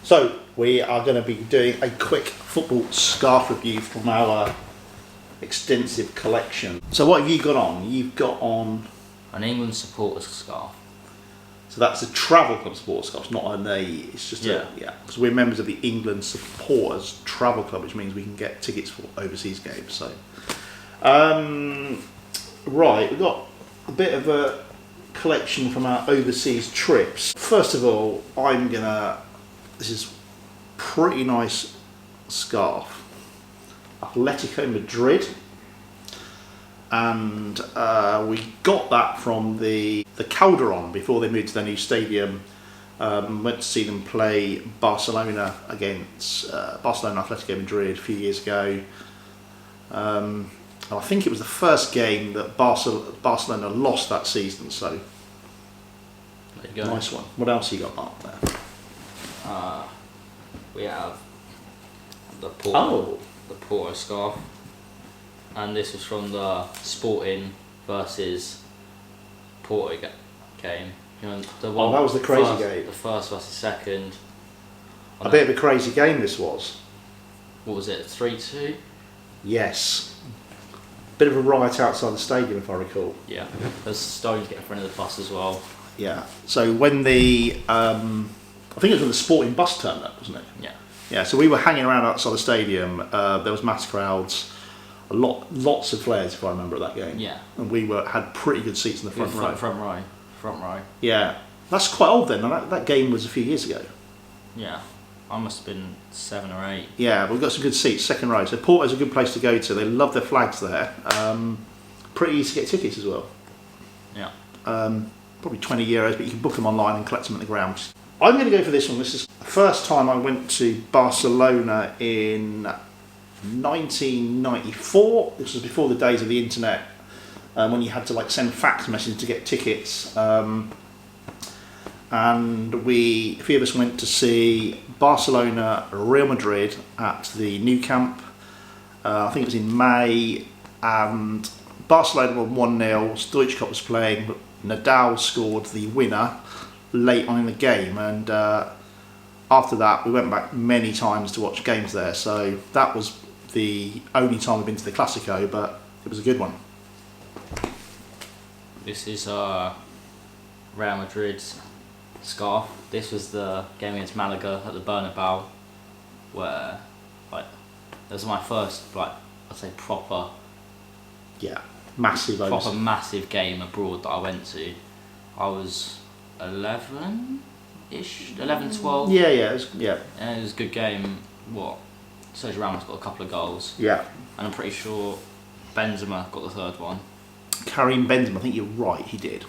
So we are going to be doing a quick football scarf review from our extensive collection. So what have you got on? You've got on an England supporters scarf. So that's a travel club supporters scarf, not an A. It's just yeah. Because we're members of the England supporters travel club, which means we can get tickets for overseas games. So, right, we've got a bit of a collection from our overseas trips. First of all, this is pretty nice scarf, Atletico Madrid, and we got that from the Calderon before they moved to their new stadium. Went to see them play Barcelona against Barcelona Atletico Madrid a few years ago. I think it was the first game that Barcelona lost that season, so there you go. Nice one. What else you got up there? We have the Porto scarf, and this was from the Sporting versus Porto game. You know, the one that was the crazy game. The first versus second. A bit of a crazy game this was. What was it? 3-2. Yes. Bit of a riot outside the stadium, if I recall. Yeah. There's stones getting in front of the bus as well. Yeah. So when the I think it was when the Sporting bus turned up, wasn't it? Yeah. Yeah. So we were hanging around outside the stadium. There was mass crowds, lots of flares, if I remember, at that game. Yeah. And we had pretty good seats in the front row. Front row. Yeah. That's quite old then. That game was a few years ago. Yeah. I must have been 7 or 8. Yeah, but we've got some good seats, second row. So Porto's a good place to go to. They love their flags there. Pretty easy to get tickets as well. Yeah. Probably €20, but you can book them online and collect them at the ground. I'm going to go for this one. This is the first time I went to Barcelona in 1994. This was before the days of the internet, when you had to send fax messages to get tickets. And a few of us went to see Barcelona, Real Madrid at the Nou Camp. I think it was in May, and Barcelona won 1-0. Stoichkov was playing, but Nadal scored the winner late on in the game, and after that we went back many times to watch games there. So that was the only time we've been to the Clásico, but it was a good one. This is Real Madrid's scarf. This was the game against Malaga at the Bernabeu, where that was my first I'd say proper massive game abroad that I went to. I was 11-ish, 11, 12. Yeah, it was a good game. Sergio Ramos got a couple of goals. Yeah. And I'm pretty sure Benzema got the third one. Karim Benzema, I think you're right, he did.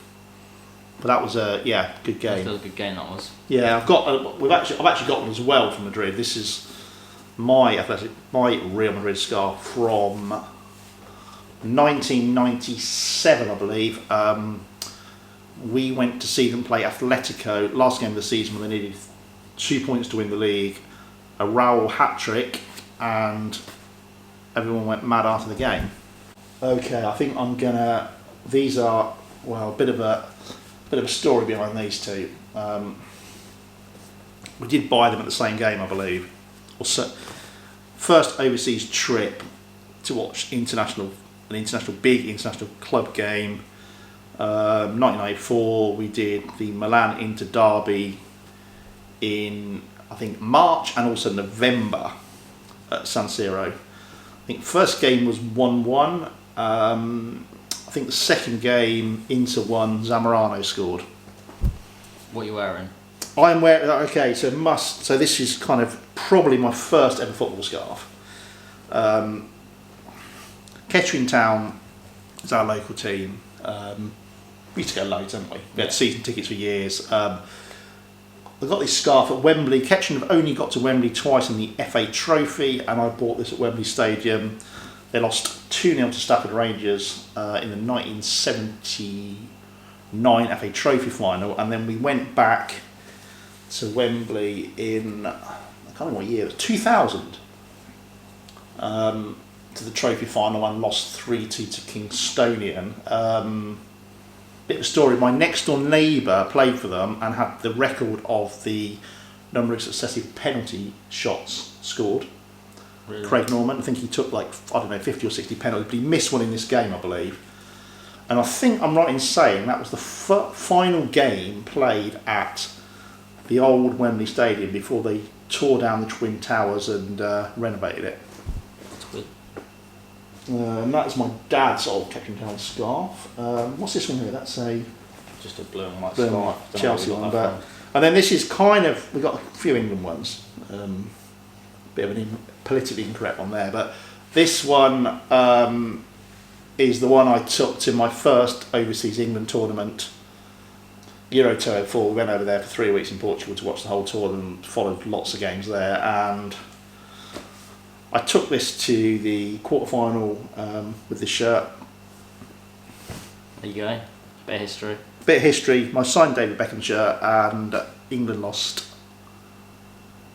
But that was a good game. That was a good game, that was. Yeah, I've actually got one as well from Madrid. This is my Real Madrid scarf from 1997, I believe. We went to see them play Atletico last game of the season when they needed 2 points to win the league. A Raul hat-trick, and everyone went mad after the game. Okay, I think these are a bit of a story behind these two. We did buy them at the same game, I believe. First overseas trip to watch an big international club game. 1994, we did the Milan-Inter derby in, I think, March and also November at San Siro. I think first game was 1-1. I think the second game, Inter won, Zamorano scored. What are you wearing? I'm wearing, okay, so this is kind of probably my first ever football scarf. Kettering Town is our local team. We used to go loads, didn't we? We had season tickets for years. I got this scarf at Wembley. Kettering have only got to Wembley twice in the FA Trophy, and I bought this at Wembley Stadium. They lost 2-0 to Stafford Rangers in the 1979 FA Trophy final, and then we went back to Wembley in, I can't remember what year, it was 2000, to the trophy final and lost 3-2 to Kingstonian. Bit of a story, my next door neighbour played for them and had the record of the number of successive penalty shots scored. Really? Craig Norman, I think he took like, I don't know, 50 or 60 penalties, but he missed one in this game, I believe. And I think I'm right in saying that was the final game played at the old Wembley Stadium before they tore down the Twin Towers and renovated it. That's good. And that is my dad's old Captain Town scarf. What's this one here? That's a Just a blue and white blue and scarf. white Don't know where Chelsea we got one. that But, from. and then this is kind of, we've got a few England ones. Bit of an politically incorrect one there. But this one is the one I took to my first overseas England tournament. Euro 2004, we went over there for 3 weeks in Portugal to watch the whole tournament, followed lots of games there, and I took this to the quarter-final with this shirt. There you go. Bit of history. Bit of history, my signed David Beckham shirt, and England lost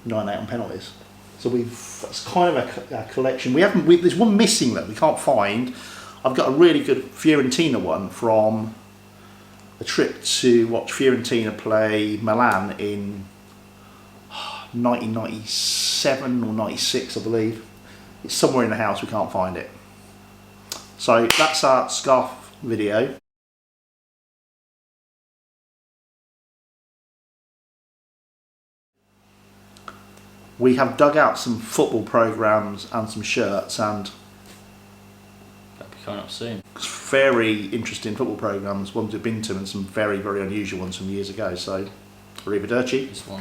9-8 on penalties. So that's kind of a collection. There's one missing that we can't find. I've got a really good Fiorentina one from a trip to watch Fiorentina play Milan in 1997 or 96, I believe. It's somewhere in the house, we can't find it. So that's our scarf video. We have dug out some football programmes and some shirts, and That'll be coming up soon. very interesting football programmes, ones we've been to, and some very, very unusual ones from years ago. So, arrivederci. This one.